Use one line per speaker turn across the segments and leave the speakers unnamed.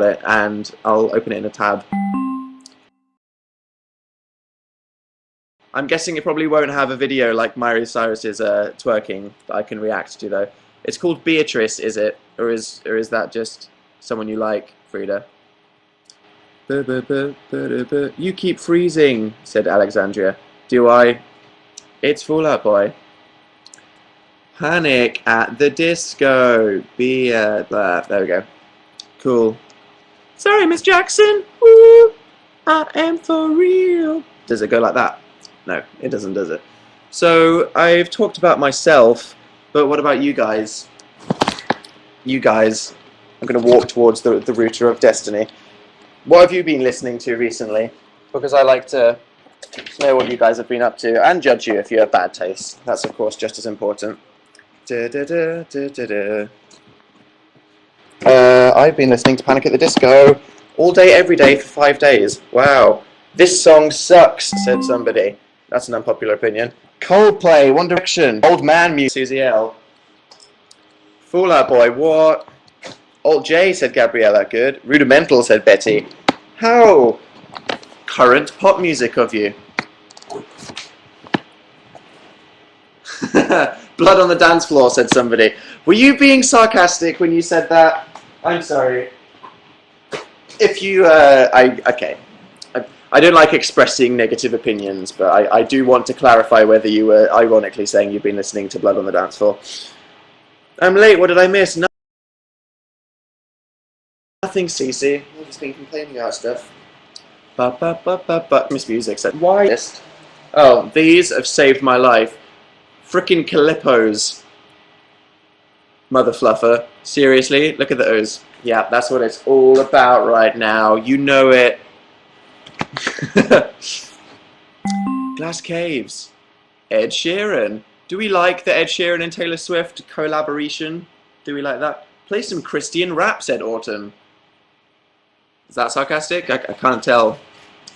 it, and I'll open it in a tab. I'm guessing it probably won't have a video like Miley Cyrus's twerking that I can react to, though. It's called Beatrice, is it? Or is that just someone you like, Frida? You keep freezing, said Alexandria. Do I? It's Fall Out Boy. Panic at the Disco. There we go. Cool. Sorry, Miss Jackson. Woo! I am for real. Does it go like that? No, it doesn't, does it? So, I've talked about myself, but what about you guys? You guys. I'm going to walk towards the router of destiny. What have you been listening to recently? Because I like to know what you guys have been up to, and judge you if you have bad taste. That's, of course, just as important. I've been listening to Panic at the Disco all day, every day for 5 days. Wow. This song sucks, said somebody. That's an unpopular opinion. Coldplay, One Direction, Old Man Music, Susie L. Fall Out Boy, what? Alt J, said Gabriella. Good. Rudimental, said Betty. How current pop music of you. Blood on the dance floor, said somebody. Were you being sarcastic when you said that? I'm sorry. If you, okay. I don't like expressing negative opinions, but I do want to clarify whether you were ironically saying you've been listening to Blood on the Dance Floor. I'm late, what did I miss? Nothing, Cece. I've just been complaining about stuff. Miss Music said, why? Oh, these have saved my life. Frickin' Calippos. Mother fluffer. Seriously? Look at those. Yeah, that's what it's all about right now. You know it. Glass Caves. Ed Sheeran. Do we like the Ed Sheeran and Taylor Swift collaboration? Do we like that? Play some Christian rap, said Autumn. Is that sarcastic? I can't tell.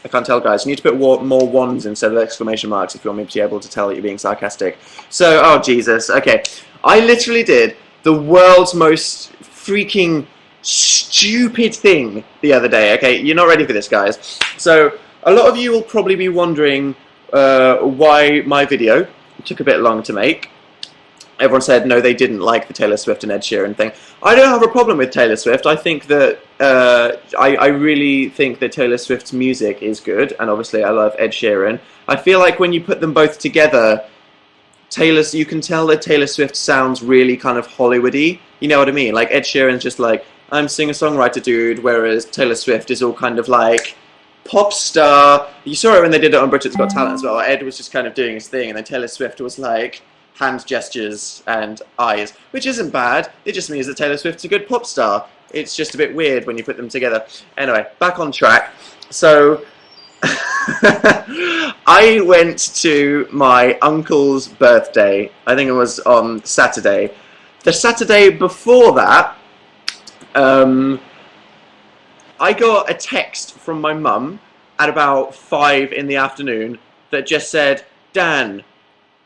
I can't tell, guys. You need to put more ones instead of exclamation marks if you want me to be able to tell that you're being sarcastic. So, oh Jesus. Okay. I literally did the world's most freaking stupid thing the other day. Okay, you're not ready for this, guys. So, a lot of you will probably be wondering why my video took a bit long to make. Everyone said no, they didn't like the Taylor Swift and Ed Sheeran thing. I don't have a problem with Taylor Swift. I think that I really think that Taylor Swift's music is good, and obviously I love Ed Sheeran. I feel like when you put them both together, you can tell that Taylor Swift sounds really kind of Hollywoody. You know what I mean? Like Ed Sheeran's just like, I'm singer-songwriter dude, whereas Taylor Swift is all kind of like pop star. You saw it when they did it on Britain's Got Talent as well. Ed was just kind of doing his thing, and then Taylor Swift was like hand gestures and eyes, which isn't bad. It just means that Taylor Swift's a good pop star. It's just a bit weird when you put them together. Anyway, back on track. So, I went to my uncle's birthday. I think it was on Saturday. The Saturday before that, I got a text from my mum at about 5 in the afternoon that just said, Dan,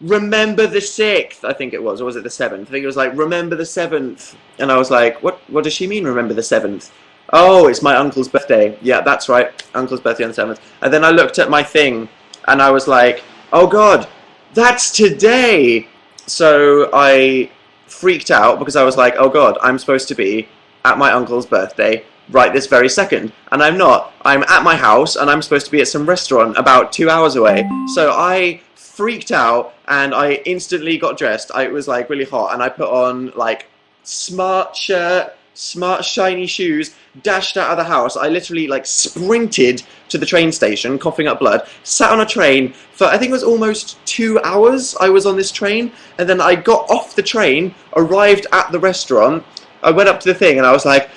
remember the 6th, I think it was, or was it the 7th? I think it was like, remember the 7th. And I was like, what does she mean, remember the 7th? Oh, it's my uncle's birthday. Yeah, that's right, uncle's birthday on the 7th. And then I looked at my thing, and I was like, oh God, that's today! So I freaked out, because I was like, oh God, I'm supposed to be at my uncle's birthday right this very second. And I'm not. I'm at my house, and I'm supposed to be at some restaurant about 2 hours away. So I freaked out, and I instantly got dressed. It was like really hot, and I put on like smart shirt, smart shiny shoes, dashed out of the house. I literally like sprinted to the train station, coughing up blood, sat on a train for, I think it was almost 2 hours I was on this train, and then I got off the train, arrived at the restaurant, I went up to the thing, and I was like,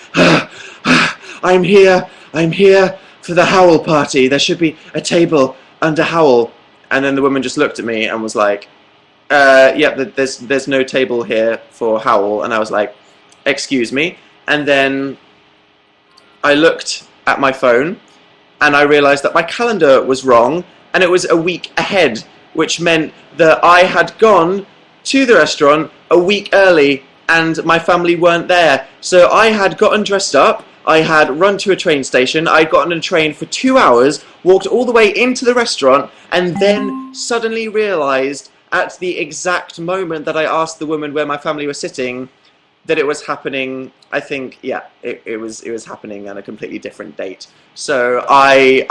I'm here for the Howell party. There should be a table under Howell. And then the woman just looked at me and was like, yeah, there's no table here for Howell. And I was like, excuse me. And then I looked at my phone, and I realized that my calendar was wrong, and it was a week ahead, which meant that I had gone to the restaurant a week early, and my family weren't there. So I had gotten dressed up, I had run to a train station, I'd gotten on a train for 2 hours, walked all the way into the restaurant, and then suddenly realised at the exact moment that I asked the woman where my family was sitting that it was happening. I think, yeah, it was happening on a completely different date. So I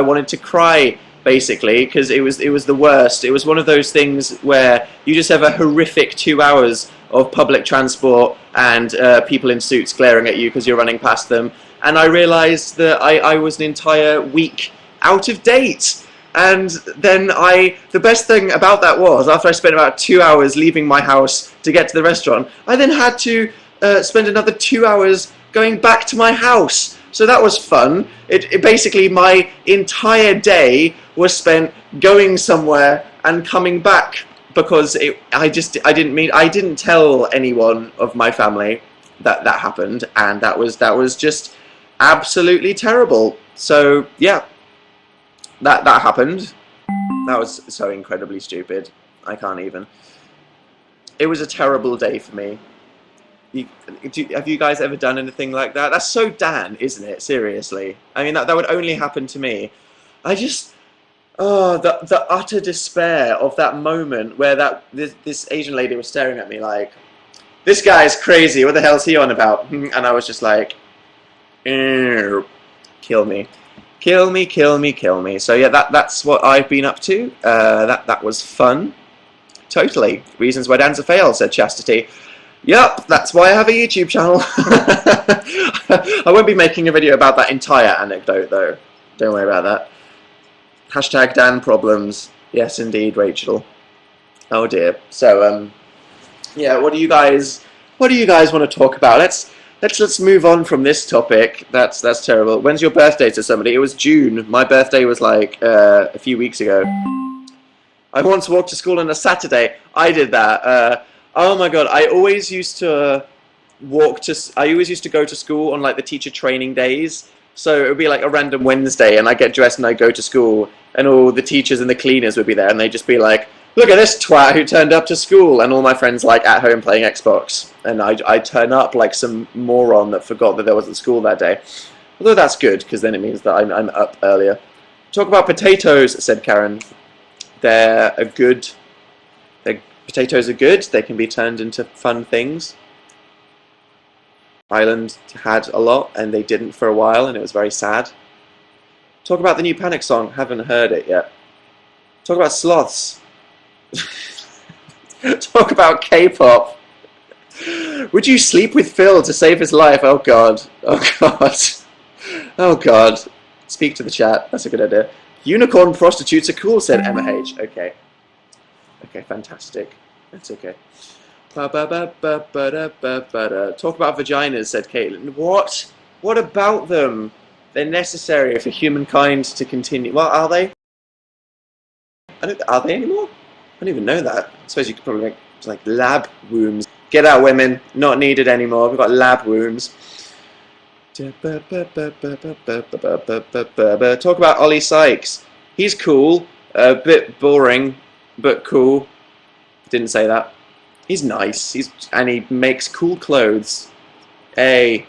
wanted to cry, basically, because it was the worst. It was one of those things where you just have a horrific 2 hours of public transport and people in suits glaring at you because you're running past them. And I realised that I was an entire week out of date. And then the best thing about that was, after I spent about 2 hours leaving my house to get to the restaurant, I then had to spend another 2 hours going back to my house. So that was fun. It basically, my entire day was spent going somewhere and coming back, because I didn't tell anyone of my family that happened, and that was just absolutely terrible. So yeah. That happened. That was so incredibly stupid. I can't even. It was a terrible day for me. Have you guys ever done anything like that? That's so Dan, isn't it? Seriously. I mean, that would only happen to me. The utter despair of that moment where this Asian lady was staring at me like, this guy's crazy. What the hell's he on about? And I was just like, kill me. Kill me, kill me, kill me. So yeah, that's what I've been up to. That was fun. Totally. Reasons why Dan's a fail, said Chastity. Yup, that's why I have a YouTube channel. I won't be making a video about that entire anecdote, though. Don't worry about that. Hashtag Dan problems. Yes, indeed, Rachel. Oh dear. So, yeah, what do you guys want to talk about? Let's move on from this topic. That's terrible. When's your birthday to somebody? It was June. My birthday was like a few weeks ago. I once walked to school on a Saturday. I did that. Oh my god! I always used to go to school on like the teacher training days. So it would be like a random Wednesday, and I get dressed and I go to school, and all the teachers and the cleaners would be there, and they'd just be like, look at this twat who turned up to school, and all my friends like at home playing Xbox, and I turn up like some moron that forgot that there wasn't school that day. Although that's good, because then it means that I'm up earlier. Talk about potatoes, said Karen. Potatoes are good. They can be turned into fun things. Ireland had a lot, and they didn't for a while, and it was very sad. Talk about the new Panic song. Haven't heard it yet. Talk about sloths. Talk about K-pop. Would you sleep with Phil to save his life? Oh god. Oh god. Oh god. Speak to the chat. That's a good idea. Unicorn prostitutes are cool, said Emma H. Okay. Okay, fantastic. That's okay. Talk about vaginas, said Caitlin. What? What about them? They're necessary for humankind to continue. Well, are they? Are they anymore? I don't even know that. I suppose you could probably make like lab wombs. Get out, women. Not needed anymore. We've got lab wombs. Talk about Ollie Sykes. He's cool. A bit boring, but cool. Didn't say that. He's nice. And he makes cool clothes. Hey.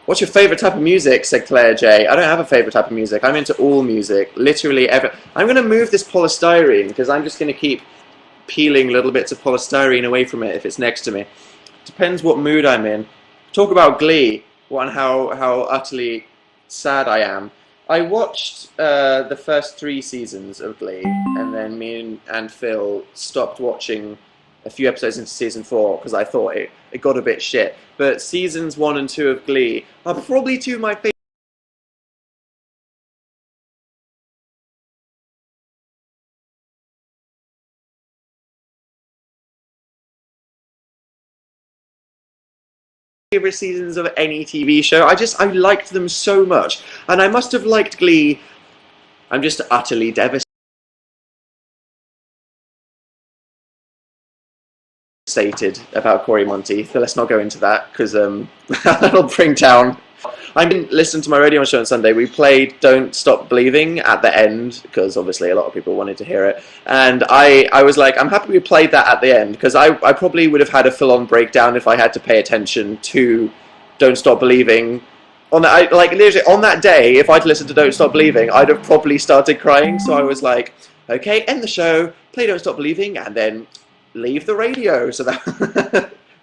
What's your favourite type of music? Said Claire J. I don't have a favourite type of music. I'm into all music. Literally every... I'm going to move this polystyrene because I'm just going to keep peeling little bits of polystyrene away from it if it's next to me. Depends what mood I'm in. Talk about Glee. And how utterly sad I am. I watched the first 3 seasons of Glee, and then me and Phil stopped watching a few episodes into season 4 because I thought it got a bit shit. But seasons 1 and 2 of Glee are probably 2 of my favorite seasons of any TV show. I liked them so much, and I must have liked Glee. I'm just utterly devastated about Cory Monteith, so let's not go into that because that'll bring down. I didn't listen to my radio show on Sunday. We played Don't Stop Believing at the end because obviously a lot of people wanted to hear it, and I was like, I'm happy we played that at the end because I probably would have had a full-on breakdown if I had to pay attention to Don't Stop Believing. On that, like literally on that day, if I'd listened to Don't Stop Believing, I'd have probably started crying. So I was like, okay, end the show, play Don't Stop Believing, and then leave the radio. So that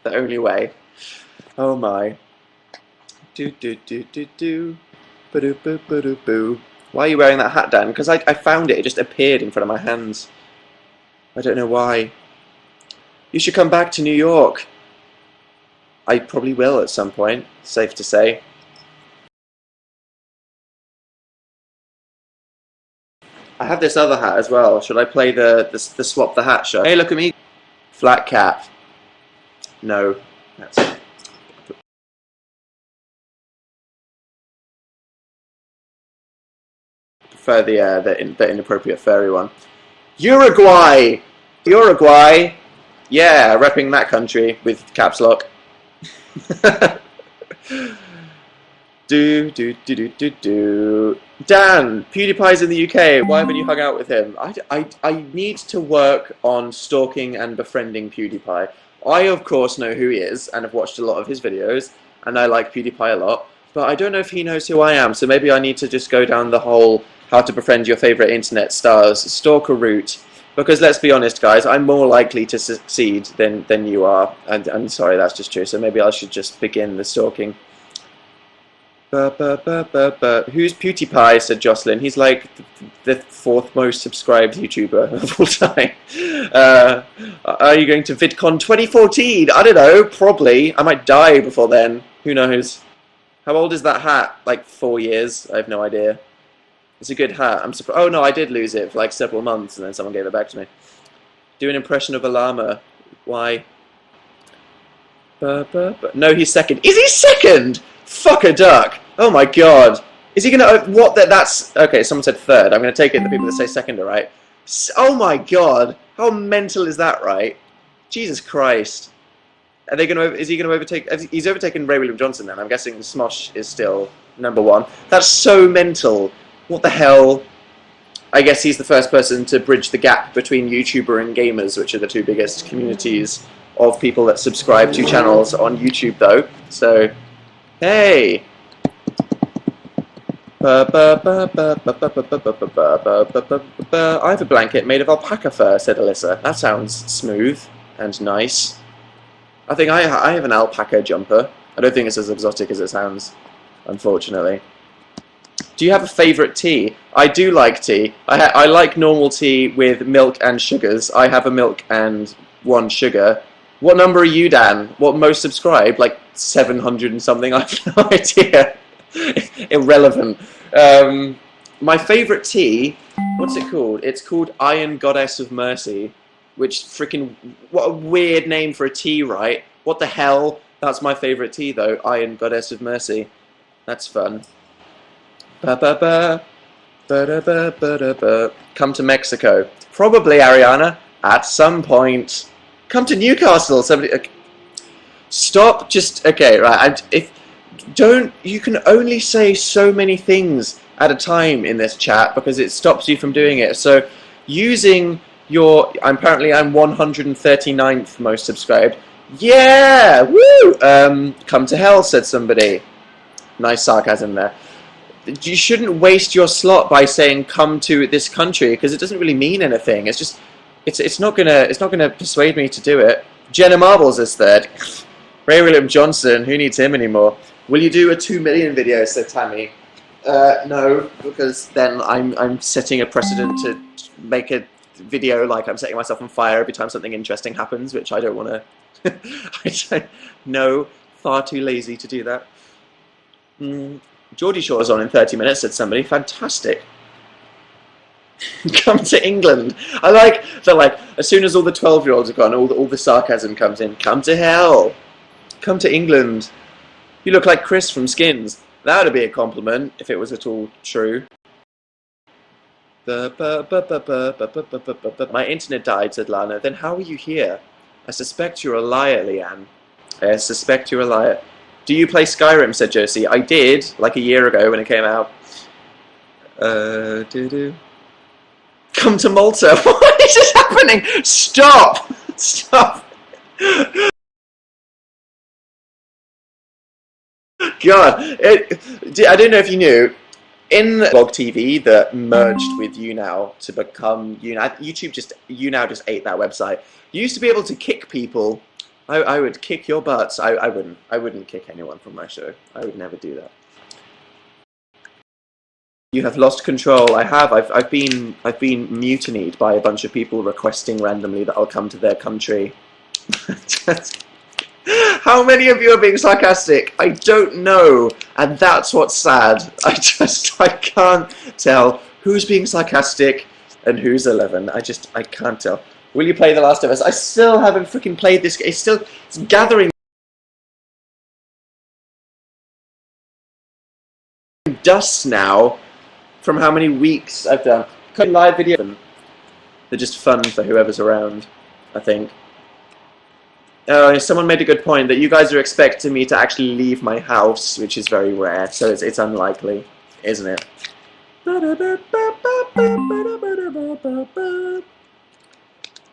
the only way. Oh my. Do do do do do. Ba-do, boo, ba-do, boo. Why are you wearing that hat, Dan? Because I found it. It just appeared in front of my hands. I don't know why. You should come back to New York. I probably will at some point. Safe to say. I have this other hat as well. Should I play the swap the hat show? Hey, look at me. Flat cap. No. That's it. Prefer the inappropriate furry one. Uruguay! Uruguay! Yeah, repping that country with caps lock. Do. Dan, PewDiePie's in the UK. Why haven't you hung out with him? I need to work on stalking and befriending PewDiePie. I, of course, know who he is and have watched a lot of his videos, and I like PewDiePie a lot, but I don't know if he knows who I am, so maybe I need to just go down the whole how to befriend your favourite internet stars stalker route. Because let's be honest, guys, I'm more likely to succeed than you are. And I'm sorry, that's just true, so maybe I should just begin the stalking. Who's PewDiePie? Said Jocelyn. He's like the 4th most subscribed YouTuber of all time. Are you going to VidCon 2014? I don't know. Probably. I might die before then. Who knows? How old is that hat? Like 4 years? I have no idea. It's a good hat. I'm surprised. Oh no, I did lose it for like several months, and then someone gave it back to me. Do an impression of a llama. Why? No, he's second. Is he second? Fuck a duck. Oh my god. Is he gonna... What? That's... Okay, someone said third. I'm gonna take it the people that say second are right. Oh my god. How mental is that, right? Jesus Christ. Are they gonna... Is he gonna overtake... He's overtaken Ray William Johnson then. I'm guessing Smosh is still #1. That's so mental. What the hell? I guess he's the first person to bridge the gap between YouTuber and gamers, which are the 2 biggest communities of people that subscribe to channels on YouTube, though. So... Hey! I have a blanket made of alpaca fur, said Alyssa. That sounds smooth and nice. I think I have an alpaca jumper. I don't think it's as exotic as it sounds, unfortunately. Do you have a favourite tea? I do like tea. I like normal tea with milk and sugars. I have a milk and 1 sugar. What number are you, Dan? What most subscribed? Like 700 and something? I have no idea. Irrelevant. My favourite tea, what's it called? It's called Iron Goddess of Mercy. Which freaking... What a weird name for a tea, right? What the hell? That's my favourite tea, though. Iron Goddess of Mercy. That's fun. Come to Mexico. Probably, Ariana. At some point. Come to Newcastle. Somebody. Okay. Stop. Just okay. Right. You can only say so many things at a time in this chat because it stops you from doing it. So, using your. Apparently, I'm 139th most subscribed. Yeah. Woo. Come to hell, said somebody. Nice sarcasm there. You shouldn't waste your slot by saying come to this country because it doesn't really mean anything. It's just it's not gonna persuade me to do it. Jenna Marbles is third. Ray William Johnson, who needs him anymore? Will you do a 2 million video? Said Tammy. No, because then I'm setting a precedent to make a video like I'm setting myself on fire every time something interesting happens, which I don't want to. I don't know. Far too lazy to do that. Geordie Shore's on in 30 minutes, said somebody. Fantastic. Come to England. I like that, like, as soon as all the 12-year-olds are gone, all the sarcasm comes in. Come to hell. Come to England. You look like Chris from Skins. That would be a compliment, if it was at all true. My internet died, said Lana. Then how are you here? I suspect you're a liar, Leanne. I suspect you're a liar. Do you play Skyrim, said Josie. I did, like a year ago when it came out. Come to Malta. What is happening? Stop! Stop! God, I don't know if you knew, in Blog TV that merged with YouNow to become YouNow, YouNow just ate that website. You used to be able to kick people. I would kick your butts. I wouldn't kick anyone from my show. I would never do that. You have lost control. I have. I've been mutinied by a bunch of people requesting randomly that I'll come to their country. How many of you are being sarcastic? I don't know, and that's what's sad. I can't tell who's being sarcastic and who's 11. I can't tell. Will you play The Last of Us? I still haven't freaking played this. It's gathering dust now from how many weeks I've done. Live video. They're just fun for whoever's around, I think. Someone made a good point that you guys are expecting me to actually leave my house, which is very rare, so it's unlikely, isn't it?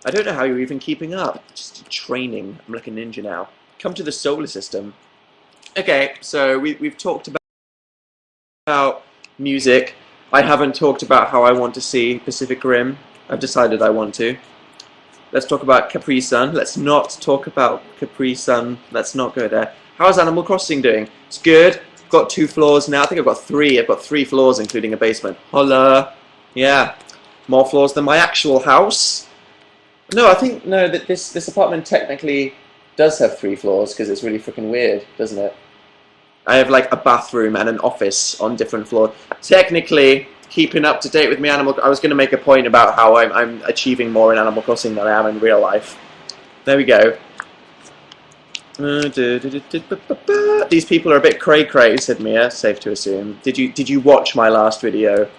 I don't know how you're even keeping up. Just training. I'm like a ninja now. Come to the solar system. Okay, so we've talked about music. I haven't talked about how I want to see Pacific Rim. I've decided I want to. Let's talk about Capri Sun. Let's not talk about Capri Sun. Let's not go there. How's Animal Crossing doing? It's good. I've got 2 floors now. I think I've got 3. I've got 3 floors, including a basement. Holla. Yeah. More floors than my actual house. No, I think, no, that this apartment technically does have 3 floors, because it's really freaking weird, doesn't it? I have like a bathroom and an office on different floors. Technically, keeping up to date with me I was going to make a point about how I'm achieving more in Animal Crossing than I am in real life. There we go. These people are a bit cray-cray, said Mia, safe to assume. Did you watch my last video?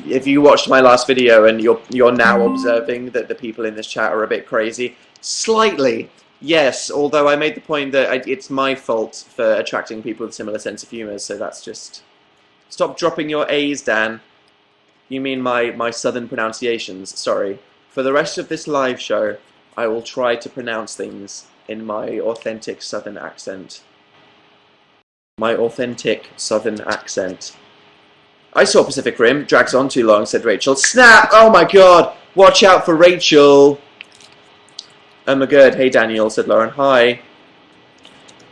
If you watched my last video and you're now observing that the people in this chat are a bit crazy, slightly, yes, although I made the point that it's my fault for attracting people with a similar sense of humour, so that's just... Stop dropping your A's, Dan. You mean my southern pronunciations, sorry. For the rest of this live show, I will try to pronounce things in my authentic southern accent. My authentic southern accent. I saw Pacific Rim. Drags on too long, said Rachel. Snap! Oh my god! Watch out for Rachel! Oh my god. Hey Daniel, said Lauren. Hi.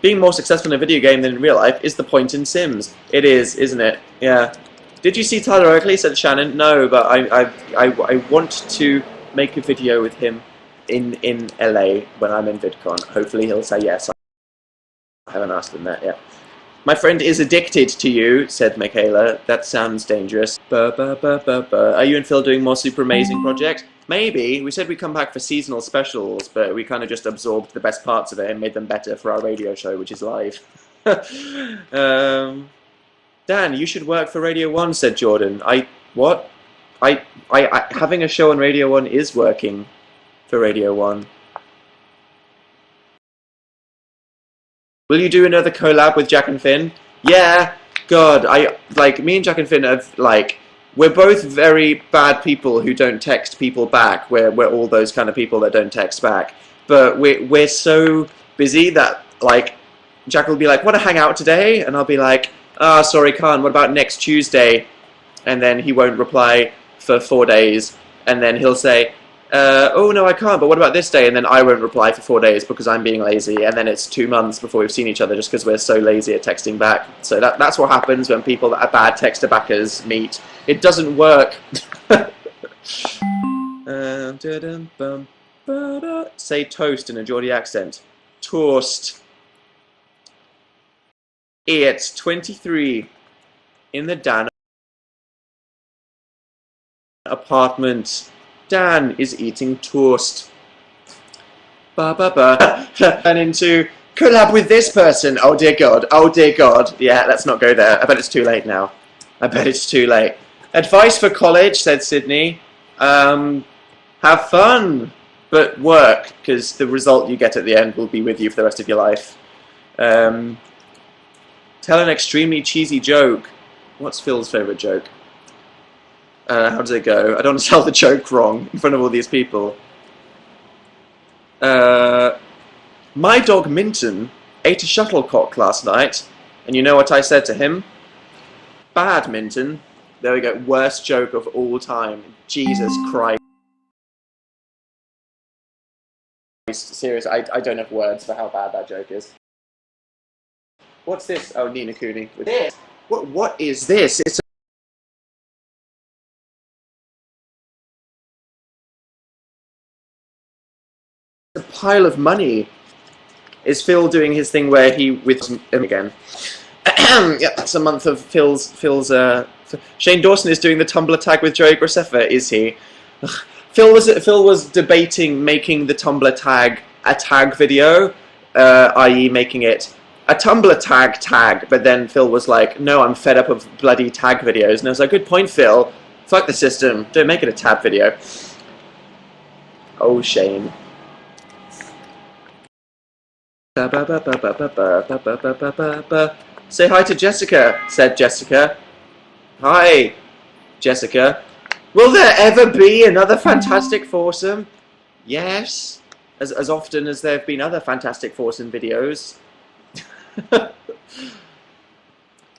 Being more successful in a video game than in real life is the point in Sims. It is, isn't it? Yeah. Did you see Tyler Oakley, said Shannon? No, but I want to make a video with him in LA when I'm in VidCon. Hopefully he'll say yes. I haven't asked him that yet. My friend is addicted to you, said Michaela. That sounds dangerous. Are you and Phil doing more super amazing projects? Maybe. We said we'd come back for seasonal specials, but we kind of just absorbed the best parts of it and made them better for our radio show, which is live. Dan, you should work for Radio 1, said Jordan. What? Having a show on Radio 1 is working for Radio 1. Will you do another collab with Jack and Finn? Yeah, God, me and Jack and Finn have, we're both very bad people who don't text people back. We're all those kind of people that don't text back. But we're so busy that, Jack will be like, want to hang out today? And I'll be like, sorry, can't. What about next Tuesday? And then he won't reply for 4 days. And then he'll say, oh, no, I can't, but what about this day? And then I won't reply for 4 days because I'm being lazy. And then it's 2 months before we've seen each other just because we're so lazy at texting back. So that's what happens when people that are bad texter backers meet. It doesn't work. Say toast in a Geordie accent. Toast. It's 23 in the Dan apartment. Dan is eating toast. And into collab with this person. Oh dear God. Oh dear God. Yeah, let's not go there. I bet it's too late now. I bet it's too late. Advice for college, said Sydney. Have fun, but work, because the result you get at the end will be with you for the rest of your life. Tell an extremely cheesy joke. What's Phil's favourite joke? How does it go? I don't want to tell the joke wrong in front of all these people. My dog Minton ate a shuttlecock last night. And you know what I said to him? Badminton. There we go. Worst joke of all time. Jesus Christ. Serious. I don't have words for how bad that joke is. What's this? Oh, Nina Cooney. This. What is this? It's a pile of money. Is Phil doing his thing where he with him again? Yep, that's a month of Phil's. Shane Dawson is doing the Tumblr tag with Joey Graceffa, is he? Phil was debating making the Tumblr tag a tag video, i.e. making it a Tumblr tag, but then Phil was like, no, I'm fed up of bloody tag videos. And I was like, good point, Phil. Fuck the system. Don't make it a tab video. Oh, Shane. Say hi to Jessica, said Jessica. Hi, Jessica. Will there ever be another Fantastic Foursome? Yes, as often as there have been other Fantastic Foursome videos.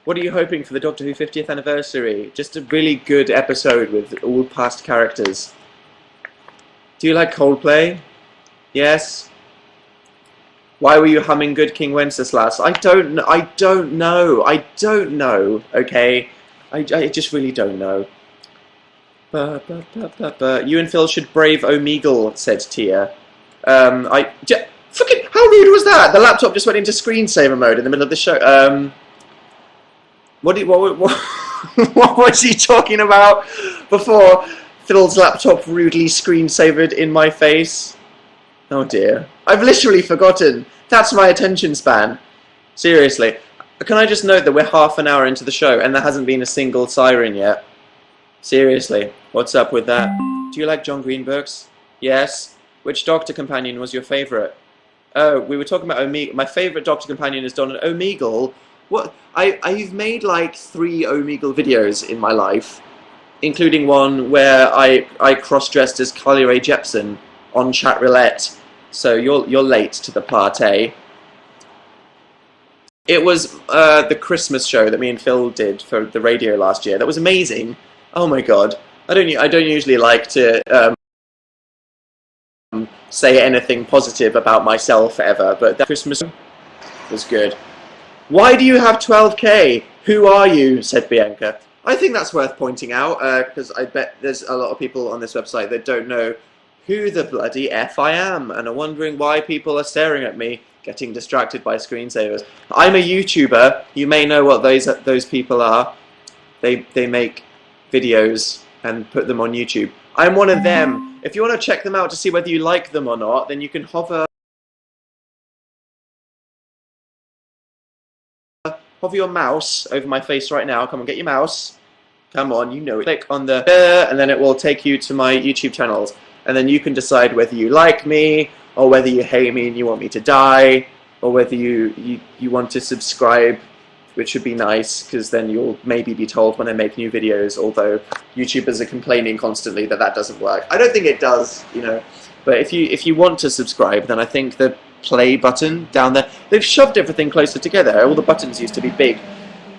What are you hoping for the Doctor Who 50th anniversary? Just a really good episode with all past characters. Do you like Coldplay? Yes. Why were you humming Good King Wenceslas? I don't know. Okay, I just really don't know. You and Phil should brave Omegle, said Tia. Fucking, how rude was that? The laptop just went into screensaver mode in the middle of the show. What was he talking about before Phil's laptop rudely screensavered in my face? Oh dear. I've literally forgotten. That's my attention span. Seriously. Can I just note that we're half an hour into the show and there hasn't been a single siren yet? Seriously. What's up with that? Do you like John Green books? Yes. Which Doctor Companion was your favourite? Oh, we were talking about Omegle. My favourite Doctor Companion is Donald Omegle. What? I've made like 3 Omegle videos in my life, including one where I cross-dressed as Carly Rae Jepsen on Chat Roulette. So you're late to the party. It was the Christmas show that me and Phil did for the radio last year. That was amazing. Oh my god. I don't usually like to say anything positive about myself ever, but that Christmas was good. Why do you have 12k? Who are you? Said Bianca. I think that's worth pointing out, because I bet there's a lot of people on this website that don't know who the bloody F I am, and are wondering why people are staring at me, getting distracted by screensavers. I'm a YouTuber. You may know what those people are. They make videos and put them on YouTube. I'm one of them. If you want to check them out to see whether you like them or not, then you can hover your mouse over my face right now. Come on, get your mouse. Come on, you know it. Click on the and then it will take you to my YouTube channels. And then you can decide whether you like me, or whether you hate me and you want me to die, or whether you want to subscribe, which would be nice, because then you'll maybe be told when I make new videos, although YouTubers are complaining constantly that doesn't work. I don't think it does, you know. But if you want to subscribe, then I think the play button down there, they've shoved everything closer together. All the buttons used to be big.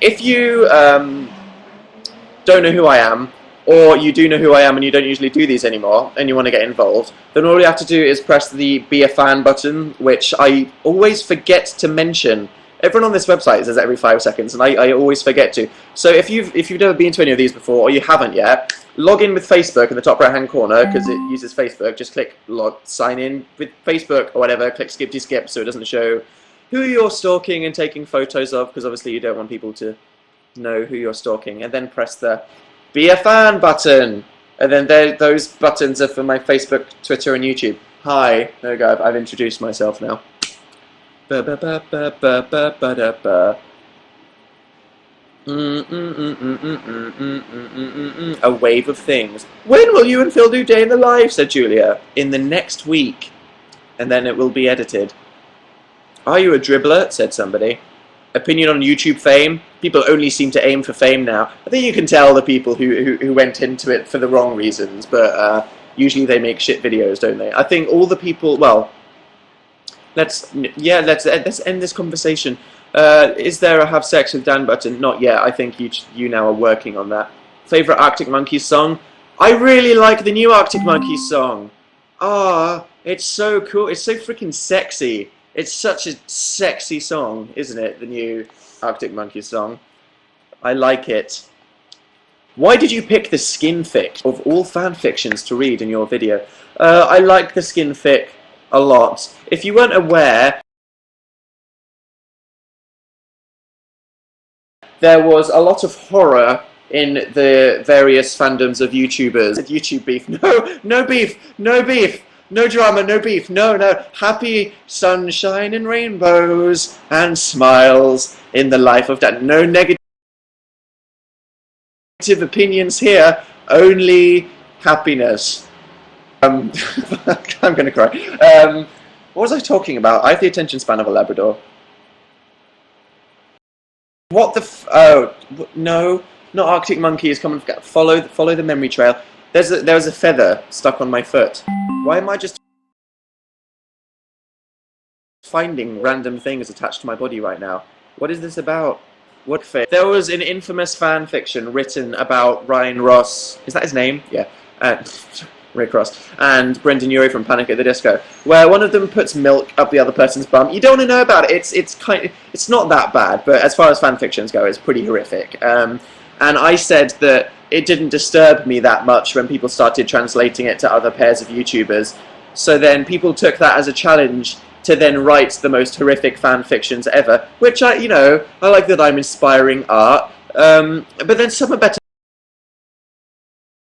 If you don't know who I am, or you do know who I am and you don't usually do these anymore, and you want to get involved, then all you have to do is press the Be a Fan button, which I always forget to mention. Everyone on this website says it every 5 seconds, and I always forget to. So if you've never been to any of these before, or you haven't yet, log in with Facebook in the top right-hand corner, because it uses Facebook. Just click sign in with Facebook or whatever, click skip so it doesn't show who you're stalking and taking photos of, because obviously you don't want people to know who you're stalking. And then press the Be a Fan button, and then those buttons are for my Facebook, Twitter, and YouTube. Hi, there we go. I've introduced myself now. A wave of things. When will you and Phil do Day in the Life? Said Julia. In the next week, and then it will be edited. Are you a dribbler? Said somebody. Opinion on YouTube fame? People only seem to aim for fame now. I think you can tell the people who went into it for the wrong reasons, but usually they make shit videos, don't they? I think all the people. Well, let's end this conversation Is there a have sex with Dan button? Not yet. I think you now are working on that. Favorite Arctic Monkeys song? I really like the new Arctic Monkeys song. Ah, it's so cool. It's so freaking sexy. It's such a sexy song, isn't it? The new Arctic Monkeys song. I like it. Why did you pick the skin fic of all fan fictions to read in your video? I like the skin fic a lot. If you weren't aware, there was a lot of horror in the various fandoms of YouTubers. YouTube beef. No, no beef, no beef, no drama, no beef, no, no. Happy sunshine and rainbows and smiles in the life of Dan. No negative opinions here, only happiness. I'm gonna cry. What was I talking about? I have the attention span of a Labrador. What the oh, no, not Arctic Monkeys. Come on, follow the memory trail. There was a feather stuck on my foot. Why am I just finding random things attached to my body right now? What is this about? What fit? There was an infamous fan fiction written about Ryan Ross. Is that his name? Yeah. Rick Ross and Brendan Urie from Panic at the Disco, where one of them puts milk up the other person's bum. You don't want to know about it. It's not that bad, but as far as fan fictions go, it's pretty horrific. And I said that it didn't disturb me that much when people started translating it to other pairs of YouTubers. So then people took that as a challenge to then write the most horrific fan fictions ever, which I like that I'm inspiring art. But then some are better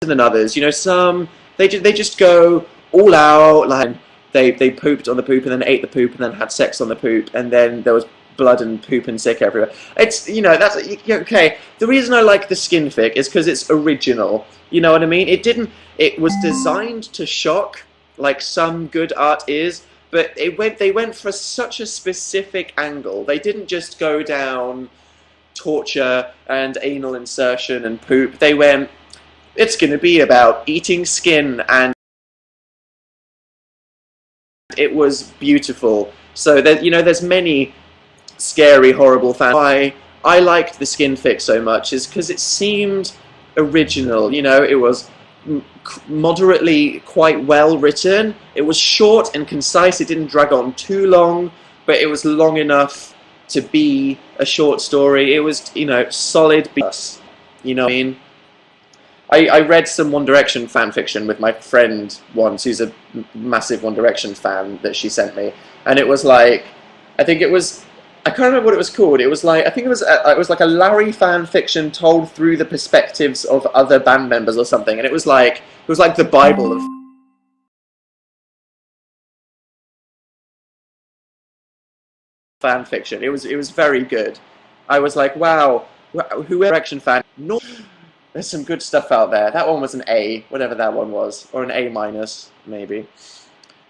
than others. Some they just go all out. Like they pooped on the poop and then ate the poop and then had sex on the poop and then there was blood and poop and sick everywhere. It's that's okay. The reason I like the skin fic is because it's original. You know what I mean? It was designed to shock, like some good art is. But they went for such a specific angle. They didn't just go down torture and anal insertion and poop. They went, it's going to be about eating skin, and it was beautiful. So there's many scary, horrible fans. Why I liked the skin fic so much is because it seemed original. It was moderately quite well written. It was short and concise. It didn't drag on too long, but it was long enough to be a short story. It was solid. You know what I mean? I read some One Direction fan fiction with my friend once, who's a massive One Direction fan, that she sent me, and it was like, I can't remember what it was called. It was like, I think it was like a Larry fan fiction told through the perspectives of other band members or something, and it was like the Bible of fan fiction. It was very good. I was like, wow, whoever Direction fan, no, there's some good stuff out there. That one was an A, whatever that one was, or an A minus maybe.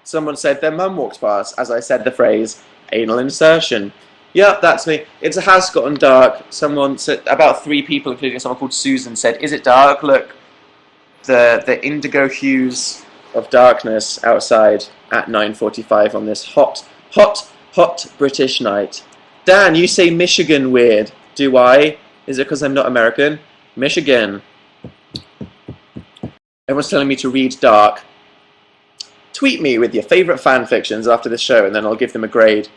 Someone said their mum walked past as I said the phrase anal insertion. Yeah, that's me. It has gotten dark. Someone said, about 3 people, including someone called Susan, said, "Is it dark? Look, the indigo hues of darkness outside at 9:45 on this hot British night." Dan, you say Michigan weird. Do I? Is it because I'm not American? Michigan. Everyone's telling me to read dark. Tweet me with your favourite fan fictions after this show, and then I'll give them a grade.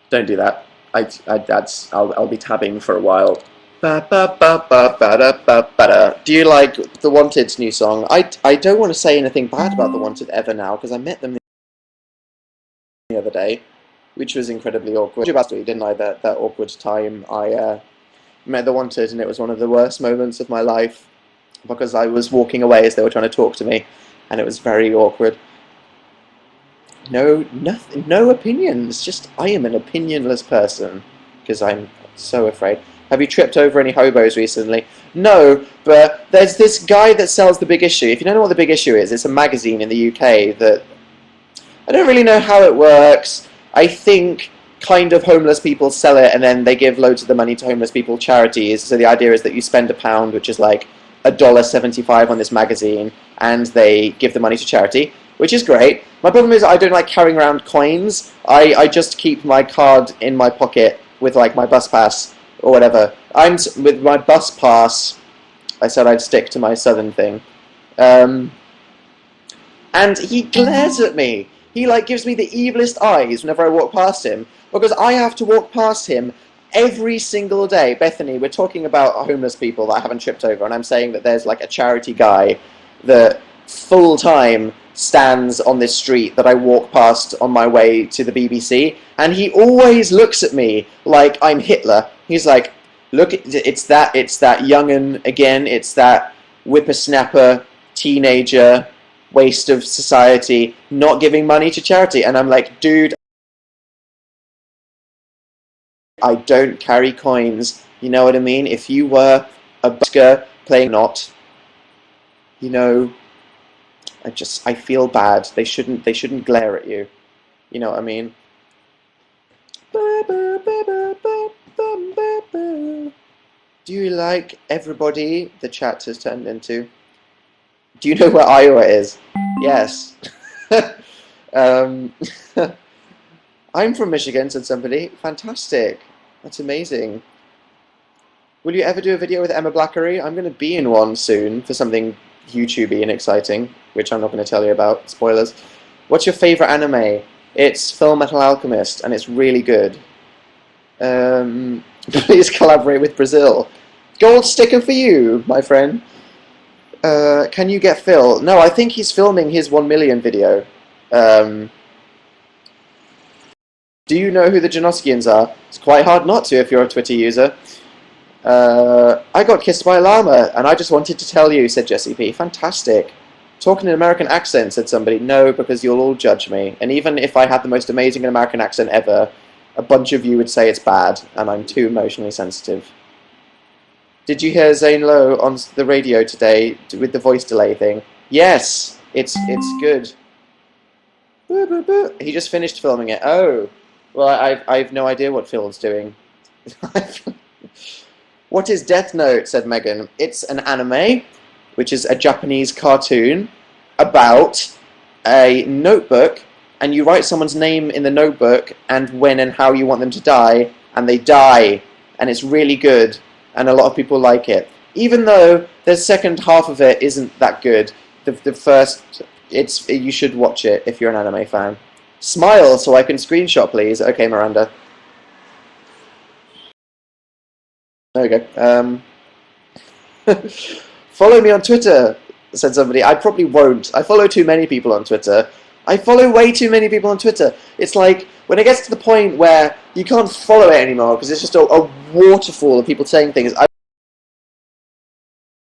Don't do that. I'll be tabbing for a while. Do you like The Wanted's new song? I don't want to say anything bad about The Wanted ever now, because I met them the other day, which was incredibly awkward. Didn't I? That awkward time I met The Wanted, and it was one of the worst moments of my life, because I was walking away as they were trying to talk to me, and it was very awkward. No opinions. Just I am an opinionless person because I'm so afraid. Have you tripped over any hobos recently? No, but there's this guy that sells The Big Issue. If you don't know what The Big Issue is, it's a magazine in the UK that I don't really know how it works. I think kind of homeless people sell it and then they give loads of the money to homeless people charities. So the idea is that you spend £1, which is like $1.75 on this magazine, and they give the money to charity, which is great. My problem is I don't like carrying around coins. I just keep my card in my pocket with like my bus pass or whatever. With my bus pass, I said I'd stick to my southern thing. And he glares at me. He like gives me the evilest eyes whenever I walk past him, because I have to walk past him every single day. Bethany, we're talking about homeless people that I haven't tripped over, and I'm saying that there's like a charity guy that full time stands on this street that I walk past on my way to the BBC, and he always looks at me like I'm Hitler. He's like, look, it's that young'un again, it's that whippersnapper, teenager, waste of society, not giving money to charity. And I'm like, dude, I don't carry coins, you know what I mean? If you were a busker playing not, you know, I feel bad. They shouldn't glare at you. You know what I mean? Do you like everybody the chat has turned into? Do you know where Iowa is? Yes. I'm from Michigan, said somebody. Fantastic. That's amazing. Will you ever do a video with Emma Blackery? I'm going to be in one soon for something YouTubey and exciting, which I'm not going to tell you about. Spoilers. What's your favourite anime? It's Full Metal Alchemist, and it's really good. Please collaborate with Brazil. Gold sticker for you, my friend. Can you get Phil? No, I think he's filming his 1 million video. Do you know who the Janoskians are? It's quite hard not to if you're a Twitter user. I got kissed by a llama, and I just wanted to tell you, said Jesse P. Fantastic. Talking in an American accent, said somebody. No, because you'll all judge me. And even if I had the most amazing American accent ever, a bunch of you would say it's bad, and I'm too emotionally sensitive. Did you hear Zane Lowe on the radio today with the voice delay thing? Yes, it's good. He just finished filming it. Oh, well, I have no idea what Phil's doing. What is Death Note, said Megan. It's an anime, which is a Japanese cartoon about a notebook, and you write someone's name in the notebook and when and how you want them to die, and they die, and it's really good, and a lot of people like it. Even though the second half of it isn't that good, the first, you should watch it if you're an anime fan. Smile so I can screenshot, please. Okay, Miranda. There we go. Follow me on Twitter, said somebody. I probably won't. I follow too many people on Twitter. I follow way too many people on Twitter. It's like, when it gets to the point where you can't follow it anymore, because it's just a waterfall of people saying things, I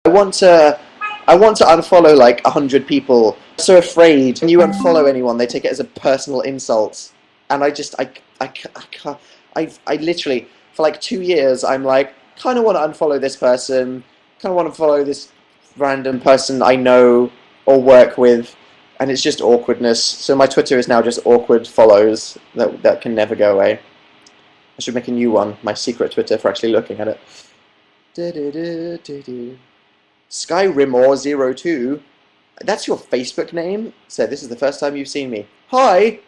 want to unfollow like 100 people. I'm so afraid when you unfollow anyone, they take it as a personal insult. And I can't, I literally, for like 2 years, I'm like, kind of want to unfollow this person, kind of want to follow this random person I know or work with, and it's just awkwardness. So my Twitter is now just awkward follows that can never go away. I should make a new one, my secret Twitter for actually looking at it. Skyrimor02, that's your Facebook name? Said, this is the first time you've seen me. Hi.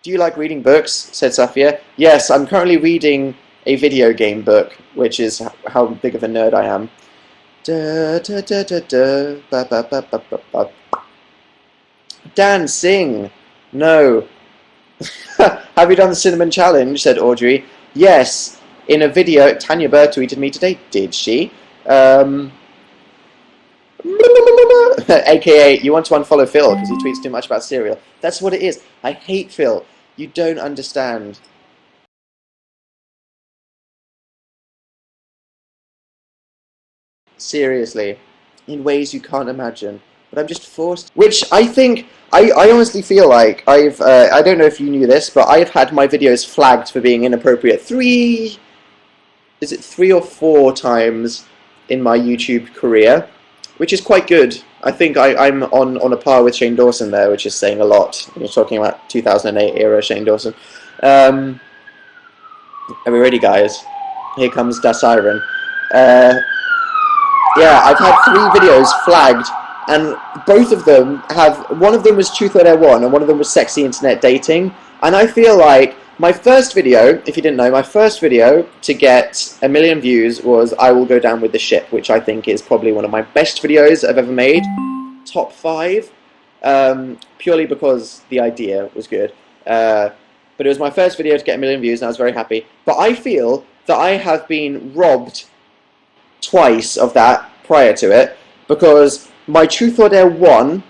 Do you like reading books? Said Safia. Yes, I'm currently reading a video game book, which is how big of a nerd I am. Dan, sing. No. Have you done the cinnamon challenge? Said Audrey. Yes, in a video. Tanya Burr tweeted me today. Did she? AKA, you want to unfollow Phil because he tweets too much about cereal. That's what it is. I hate Phil. You don't understand. Seriously, in ways you can't imagine. But I'm just forced. Which I think, I honestly feel like I've, I don't know if you knew this, but I've had my videos flagged for being inappropriate 3 or 4 times in my YouTube career, which is quite good. I think I'm on a par with Shane Dawson there, which is saying a lot when you're talking about 2008 era Shane Dawson. Are we ready, guys? Here comes Da Siren. Yeah, I've had 3 videos flagged, and both of them have, one of them was Truth or Dare 1, and one of them was Sexy Internet Dating, and I feel like My first video, if you didn't know, my first video to get 1 million views was I Will Go Down with the Ship, which I think is probably one of my best videos I've ever made. Top 5, purely because the idea was good. But it was my first video to get 1 million views, and I was very happy. But I feel that I have been robbed twice of that prior to it, because my Truth or Dare 1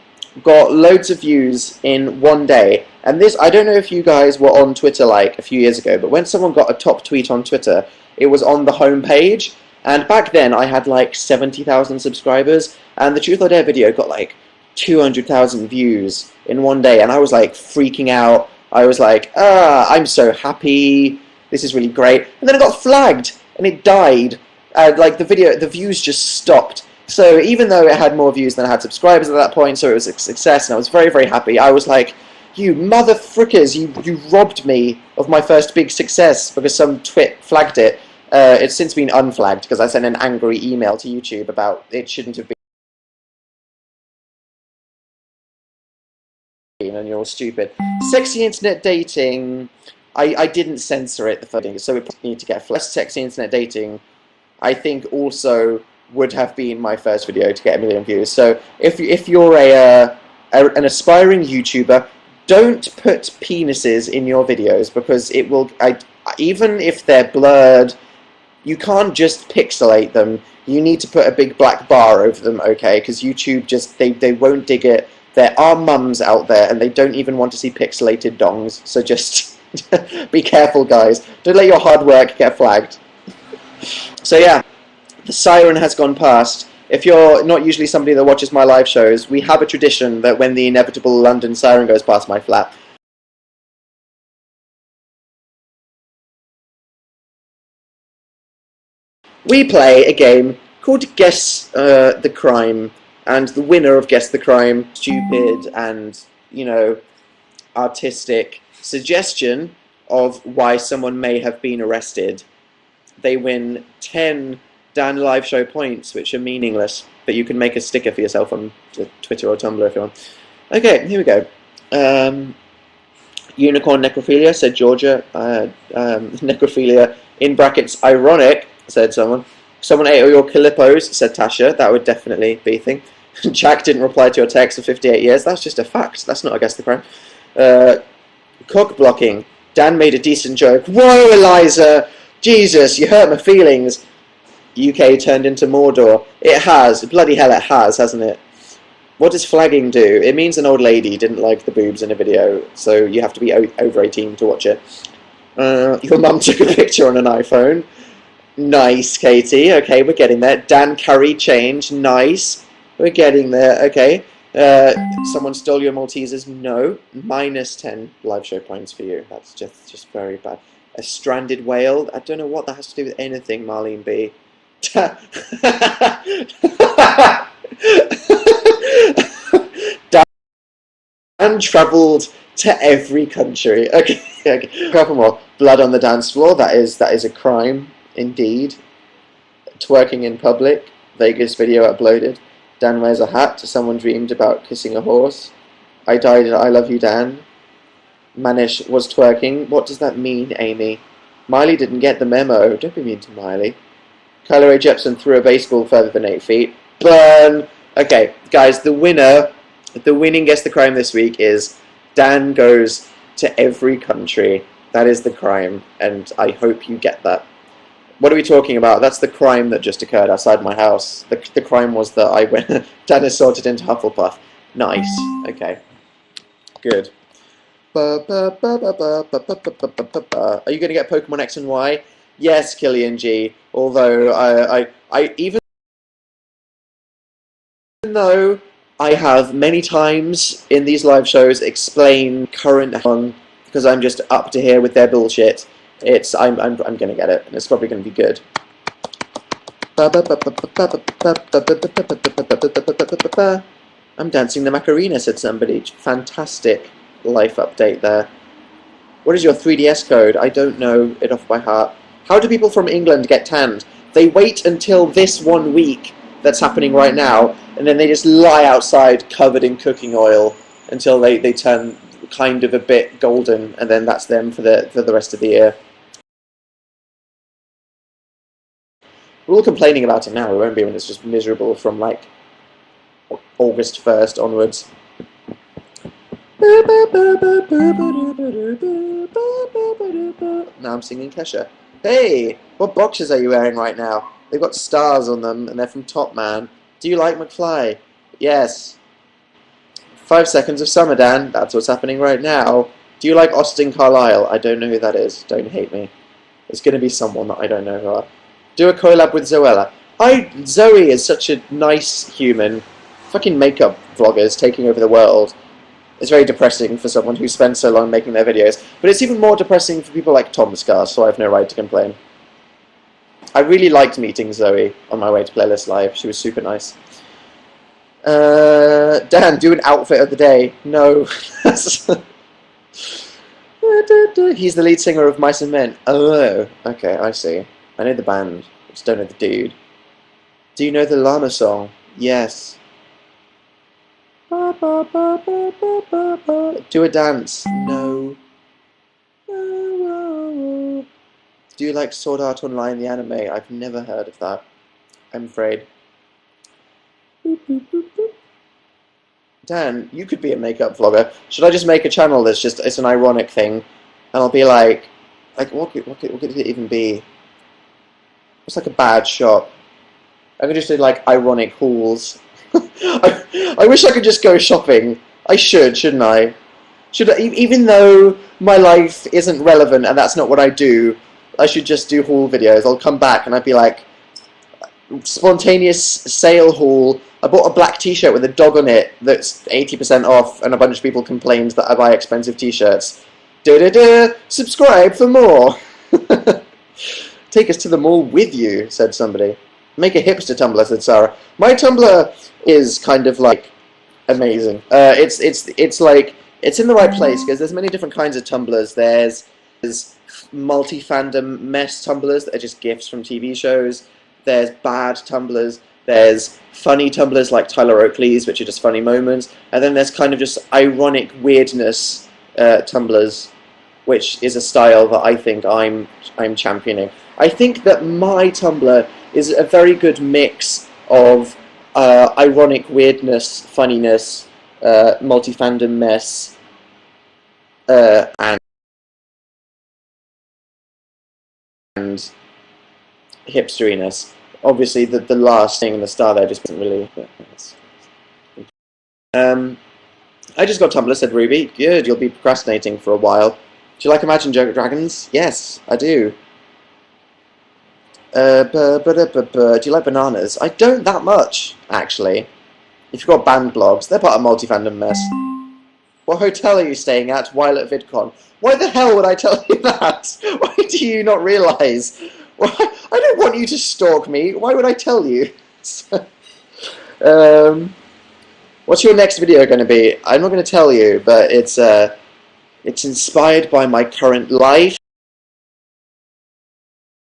got loads of views in one day. And this, I don't know if you guys were on Twitter like a few years ago, but when someone got a top tweet on Twitter, it was on the home page. And back then I had like 70,000 subscribers, and the Truth or Dare video got like 200,000 views in one day, and I was like freaking out. I was like, I'm so happy, this is really great. And then it got flagged, and it died. Like the views just stopped. So even though it had more views than I had subscribers at that point, so it was a success, and I was very, very happy. I was like, you mother frickers, you robbed me of my first big success because some twit flagged it. It's since been unflagged because I sent an angry email to YouTube about it shouldn't have been, and you're all stupid. Sexy internet dating, I didn't censor it the first thing, so we probably need to get flagged. Sexy internet dating, I think also would have been my first video to get 1 million views. So if you're an aspiring YouTuber, don't put penises in your videos, because it will, even if they're blurred, you can't just pixelate them. You need to put a big black bar over them, okay? Because YouTube just, they won't dig it. There are mums out there, and they don't even want to see pixelated dongs. So just be careful, guys. Don't let your hard work get flagged. So yeah, the siren has gone past. If you're not usually somebody that watches my live shows, we have a tradition that when the inevitable London siren goes past my flat, we play a game called Guess the Crime, and the winner of Guess the Crime, stupid and, you know, artistic suggestion of why someone may have been arrested, they win 10 Dan live show points, which are meaningless, but you can make a sticker for yourself on Twitter or Tumblr if you want. Okay, here we go. Unicorn necrophilia, said Georgia. Necrophilia, in brackets, ironic, said someone. Someone ate all your Calippos, said Tasha. That would definitely be a thing. Jack didn't reply to your text for 58 years. That's just a fact. That's not, I guess, the crime. Cock blocking. Dan made a decent joke. Whoa, Eliza! Jesus, you hurt my feelings. UK turned into Mordor. It has. Bloody hell, it has, hasn't it? What does flagging do? It means an old lady didn't like the boobs in a video, so you have to be over 18 to watch it. Your mum took a picture on an iPhone. Nice, Katie. Okay, we're getting there. Dan carried change. Nice. We're getting there. Okay. Someone stole your Maltesers. No. -10 live show points for you. That's just very bad. A stranded whale. I don't know what that has to do with anything, Marlene B. Dan travelled to every country. Okay, okay. A couple more. Blood on the dance floor. That is a crime indeed. Twerking in public. Vegas video uploaded. Dan wears a hat. Someone dreamed about kissing a horse. I died. I love you, Dan. Manish was twerking. What does that mean, Amy? Miley didn't get the memo. Don't be mean to Miley. Kylo Ray Jepsen threw a baseball further than 8 feet. Burn! Okay, guys, the winning Guess the Crime this week is Dan goes to every country. That is the crime, and I hope you get that. What are we talking about? That's the crime that just occurred outside my house. The crime was that I went... Dan is sorted into Hufflepuff. Nice. Okay. Good. Are you going to get Pokemon X and Y? Yes, Killian G. Although I even though I have many times in these live shows explained current because I'm just up to here with their bullshit. I'm going to get it, and it's probably going to be good. I'm dancing the Macarena, said somebody. Fantastic life update there. What is your 3DS code? I don't know it off by heart. How do people from England get tanned? They wait until this 1 week that's happening right now, and then they just lie outside covered in cooking oil until they turn kind of a bit golden, and then that's them for the rest of the year. We're all complaining about it now. We won't be when it's just miserable from like August 1st onwards. Now I'm singing Kesha. Hey, what boxers are you wearing right now? They've got stars on them, and they're from Top Man. Do you like McFly? Yes. 5 seconds of summer, Dan. That's what's happening right now. Do you like Austin Carlisle? I don't know who that is. Don't hate me. It's going to be someone that I don't know who are. Do a collab with Zoella. Zoe is such a nice human. Fucking makeup vloggers taking over the world. It's very depressing for someone who spends so long making their videos. But it's even more depressing for people like Tom Scar, so I have no right to complain. I really liked meeting Zoe on my way to Playlist Live. She was super nice. Dan, do an outfit of the day. No. He's the lead singer of Mice and Men. Oh, okay, I see. I know the band. I just don't know the dude. Do you know the llama song? Yes. Do a dance. No. Do you like Sword Art Online, the anime? I've never heard of that. I'm afraid. Dan, you could be a makeup vlogger. Should I just make a channel that's just, it's an ironic thing, and I'll be like what could it even be? It's like a bad shop. I could just do like ironic hauls. I wish I could just go shopping. I should, shouldn't I? Even though my life isn't relevant and that's not what I do, I should just do haul videos. I'll come back and I'd be like, spontaneous sale haul. I bought a black t-shirt with a dog on it that's 80% off, and a bunch of people complained that I buy expensive t-shirts. Subscribe for more. Take us to the mall with you, said somebody. Make a hipster Tumblr, said Sarah. My Tumblr is kind of like amazing. It's like, it's in the right place because there's many different kinds of Tumblrs. There's multi-fandom mess Tumblrs that are just GIFs from TV shows. There's bad Tumblrs. There's funny Tumblrs like Tyler Oakley's, which are just funny moments. And then there's kind of just ironic weirdness Tumblrs, which is a style that I think I'm championing. I think that my Tumblr is a very good mix of ironic weirdness, funniness, multi-fandom mess, and hipsteriness. Obviously, the last thing in the star there just isn't really. I just got Tumblr, said Ruby. Good, you'll be procrastinating for a while. Do you like Imagine Dragons? Yes, I do. Do you like bananas? I don't that much, actually. If you've got band blogs, they're part of multi-fandom mess. What hotel are you staying at while at VidCon? Why the hell would I tell you that? Why do you not realise? Why? I don't want you to stalk me. Why would I tell you? What's your next video going to be? I'm not going to tell you, but it's inspired by my current life,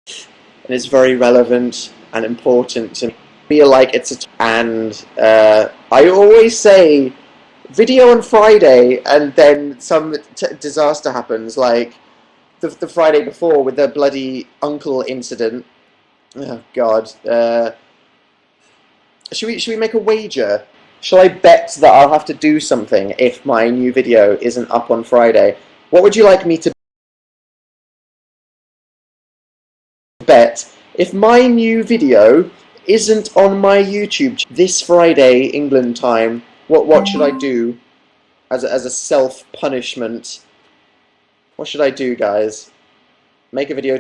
and it's very relevant and important to me. I feel like it's and I always say video on Friday, and then some disaster happens, like the Friday before with the bloody uncle incident. Oh God! Should we make a wager? Shall I bet that I'll have to do something if my new video isn't up on Friday? What would you like me to bet? If my new video isn't on my YouTube this Friday, England time, what should I do as a self-punishment? What should I do, guys? Make a video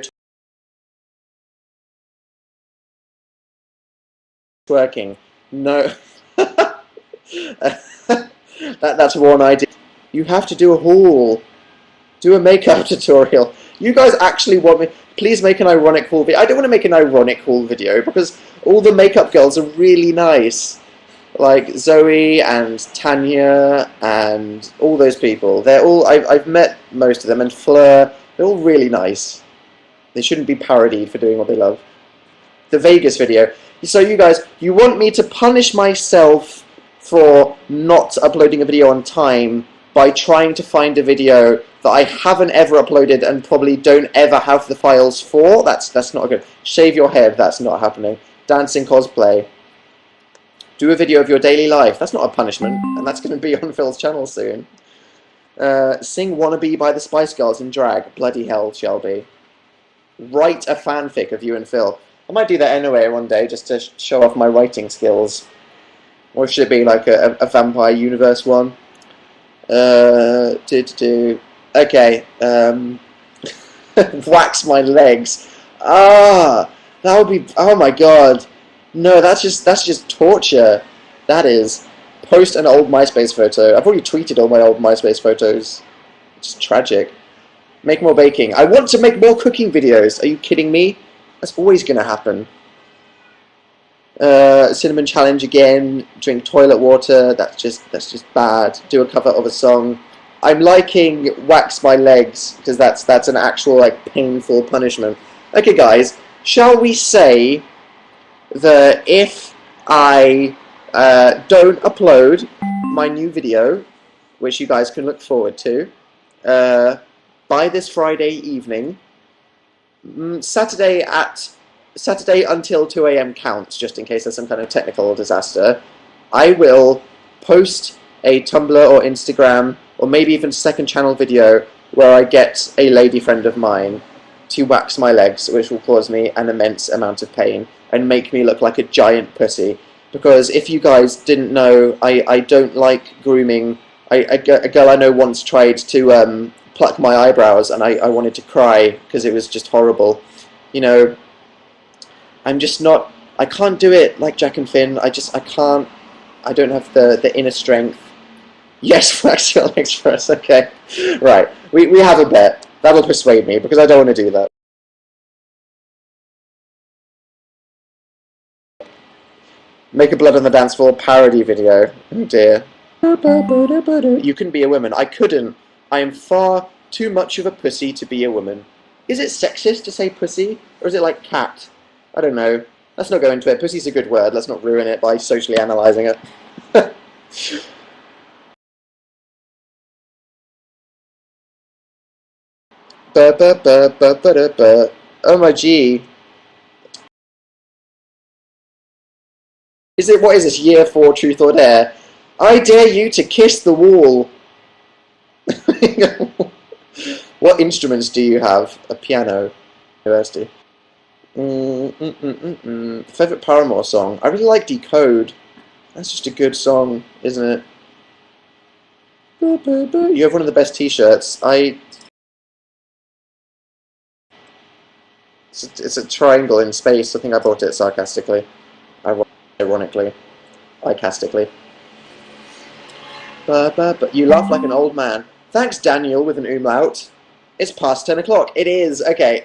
twerking? No. That's one idea. You have to do a haul. Do a makeup tutorial. You guys actually want me... Please make an ironic haul video. I don't want to make an ironic haul video because all the makeup girls are really nice. Like Zoe and Tanya and all those people. They're all... I've met most of them, and Fleur. They're all really nice. They shouldn't be parodied for doing what they love. The Vegas video. So you guys, you want me to punish myself for not uploading a video on time by trying to find a video that I haven't ever uploaded and probably don't ever have the files for. That's not good. Shave your head, that's not happening. Dancing cosplay. Do a video of your daily life. That's not a punishment, and that's going to be on Phil's channel soon. Sing Wannabe by the Spice Girls in drag. Bloody hell, Shelby. Write a fanfic of you and Phil. I might do that anyway one day, just to show off my writing skills. Or should it be like a Vampire Universe one? Okay. Wax my legs. That would be. Oh my god. No, that's just torture. That is. Post an old MySpace photo. I've already tweeted all my old MySpace photos. It's tragic. Make more baking. I want to make more cooking videos. Are you kidding me? That's always going to happen. Cinnamon challenge again. Drink toilet water. That's just bad. Do a cover of a song. I'm liking wax my legs because that's an actual like painful punishment. Okay, guys, shall we say that if I don't upload my new video, which you guys can look forward to, by this Friday evening, Saturday until 2 AM counts, just in case there's some kind of technical disaster, I will post a Tumblr or Instagram or maybe even second channel video where I get a lady friend of mine to wax my legs, which will cause me an immense amount of pain and make me look like a giant pussy. Because if you guys didn't know, I don't like grooming. A girl I know once tried to pluck my eyebrows, and I wanted to cry because it was just horrible. You know, I'm just not. I can't do it like Jack and Finn. I can't. I don't have the inner strength. Yes, wax your legs first. Okay, right. We have a bet. That'll persuade me because I don't want to do that. Make a Blood on the Dance Floor parody video. Oh dear. You can be a woman. I couldn't. I am far too much of a pussy to be a woman. Is it sexist to say pussy? Or is it like cat? I don't know. Let's not go into it. Pussy's a good word. Let's not ruin it by socially analysing it. Oh my gee. What is this, year 4 Truth or Dare? I dare you to kiss the wall. What instruments do you have? A piano. University. Favourite Paramore song? I really like Decode. That's just a good song, isn't it? You have one of the best t-shirts. It's a triangle in space. I think I bought it sarcastically. Ironically. Icastically. But you laugh like an old man. Thanks, Daniel, with an umlaut. It's past 10 o'clock. It is. Okay,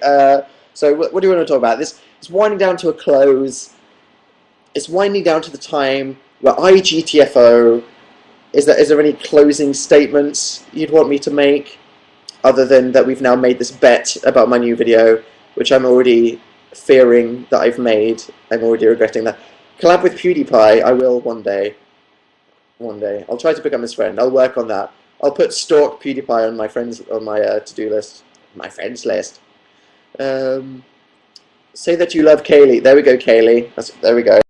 so what do you want to talk about? It's winding down to a close. It's winding down to the time where I GTFO. Is there any closing statements you'd want me to make? Other than that we've now made this bet about my new video, which I'm already fearing that I've made. I'm already regretting that. Collab with PewDiePie, I will one day. One day. I'll try to become his friend. I'll work on that. I'll put stalk PewDiePie on my to-do list. My friends list. Say that you love Kaylee. There we go, Kaylee. There we go.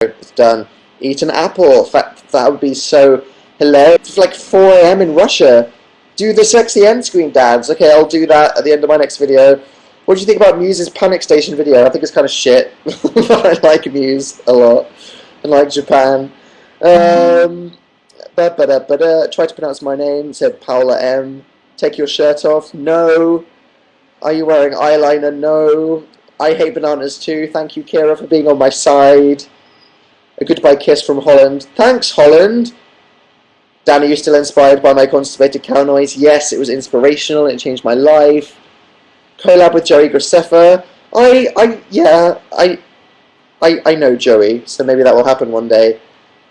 It's done. Eat an apple. That would be so hilarious. It's like 4 AM in Russia. Do the sexy end screen dance. Okay, I'll do that at the end of my next video. What do you think about Muse's Panic Station video? I think it's kind of shit. I like Muse a lot. I like Japan. Try to pronounce my name. Said Paula M. Take your shirt off. No. Are you wearing eyeliner? No. I hate bananas too. Thank you, Kira, for being on my side. A goodbye kiss from Holland. Thanks, Holland. Dan, are you still inspired by my constipated cow noise? Yes, it was inspirational. It changed my life. Collab with Joey Graceffa. I know Joey, so maybe that will happen one day.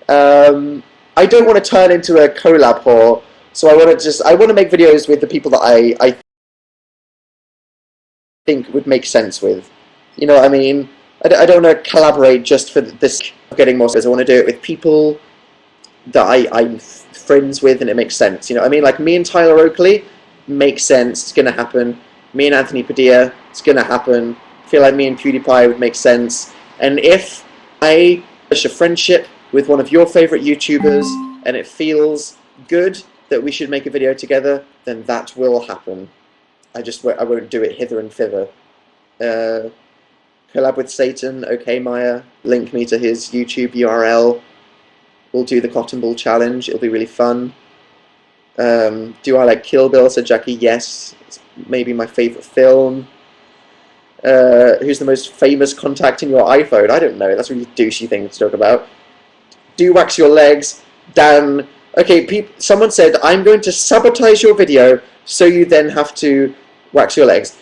I don't want to turn into a collab whore, so I want to make videos with the people that I think would make sense with. You know what I mean? I don't want to collaborate just for this getting more. I want to do it with people that I friends with, and it makes sense. You know what I mean? Like me and Tyler Oakley makes sense. It's gonna happen. Me and Anthony Padilla, it's gonna happen. I feel like me and PewDiePie would make sense. And if I establish a friendship with one of your favorite YouTubers and it feels good that we should make a video together, then that will happen. I won't do it hither and thither. Collab with Satan, okay Maya, link me to his YouTube URL. We'll do the Cotton Ball Challenge, it'll be really fun. Do I like Kill Bill, said Jackie? Yes, it's maybe my favourite film. Who's the most famous contact in your iPhone? I don't know, that's a really douchey thing to talk about. Do wax your legs, Dan. Okay, someone said, I'm going to sabotage your video so you then have to wax your legs.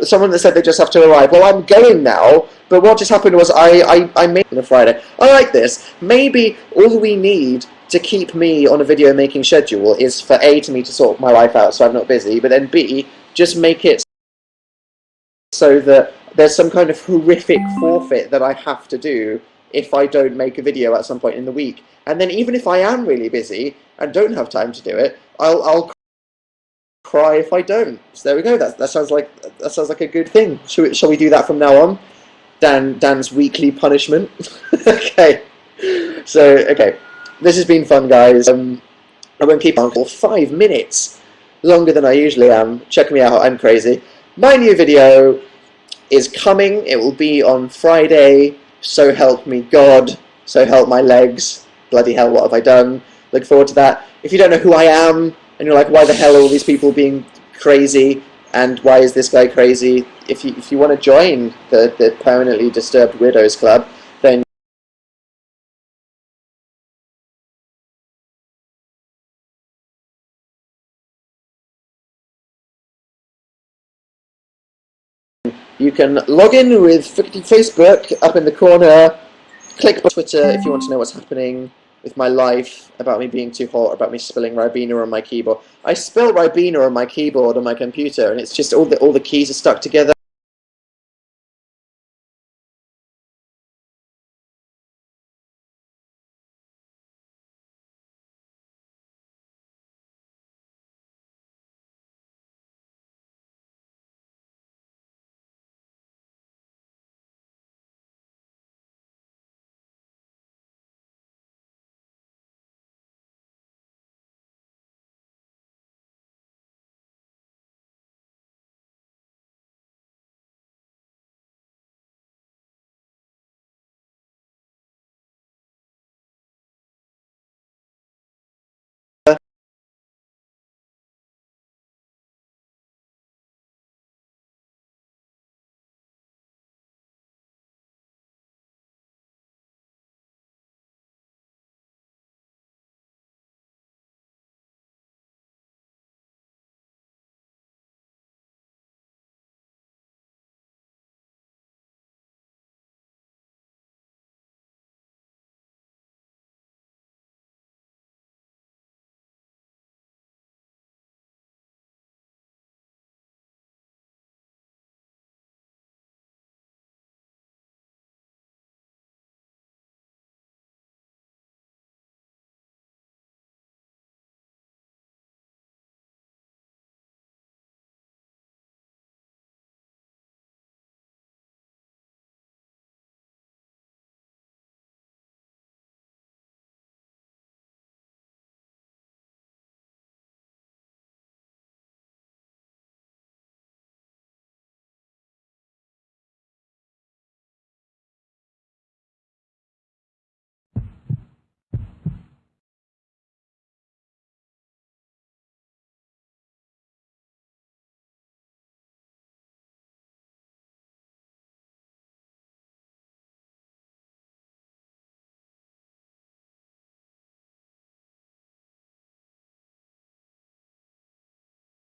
Someone that said they just have to arrive. Well, I'm going now, but what just happened was I made it on a Friday. I like this. Maybe all we need to keep me on a video making schedule is for A, to me to sort my life out so I'm not busy, but then B, just make it so that there's some kind of horrific forfeit that I have to do if I don't make a video at some point in the week. And then even if I am really busy and don't have time to do it, I'll cry if I don't. So there we go. That sounds like a good thing. Shall we do that from now on? Dan's weekly punishment. Okay. So okay, this has been fun, guys. I won't keep on for 5 minutes longer than I usually am. Check me out. I'm crazy. My new video is coming. It will be on Friday. So help me God. So help my legs. Bloody hell, what have I done? Look forward to that. If you don't know who I am, and you're like, why the hell are all these people being crazy, and why is this guy crazy? If you want to join the Permanently Disturbed Weirdos Club, then you can log in with Facebook up in the corner, click Twitter if you want to know what's happening with my life, about me being too hot, about me spilling Ribena on my keyboard. I spilled Ribena on my keyboard on my computer, and it's just all the keys are stuck together.